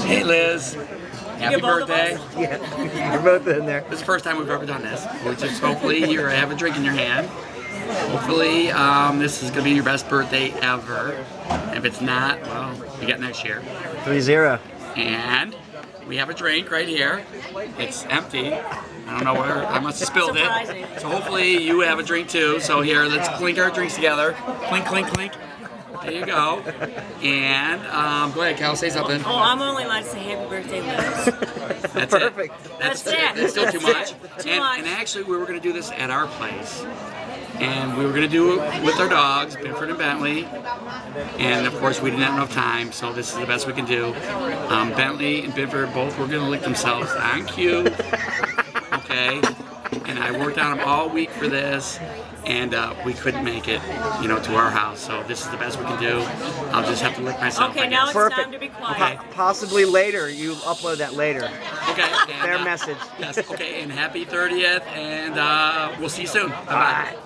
Hey Liz, happy birthday. Yeah, you're both in there. This is the first time we've ever done this. We're just hopefully you have a drink in your hand. Hopefully this is going to be your best birthday ever. If it's not, well, you got next year. 3-0. And we have a drink right here. It's empty. I don't know where, I must have spilled it. So hopefully you have a drink too. So here, let's clink our drinks together. Clink, clink, clink. There you go. And go ahead, Cal, say something. Oh, I'm only allowed to say happy birthday, Liz. That's Perfect. It. That's it. That's still too much. Too much. And actually, we were going to do this at our place. And we were going to do it with our dogs, Binford and Bentley. And of course, we didn't have enough time, so this is the best we can do. Bentley and Binford both were going to lick themselves on cue. Okay? And I worked on them all week for this. And we couldn't make it, to our house. So this is the best we can do. I'll just have to lick myself. Okay, now it's Perfect. time to be quiet. Okay. Possibly later. You upload that later. Okay. And, Their message. Yes. Okay. And happy 30th. And we'll see you soon. Bye-bye.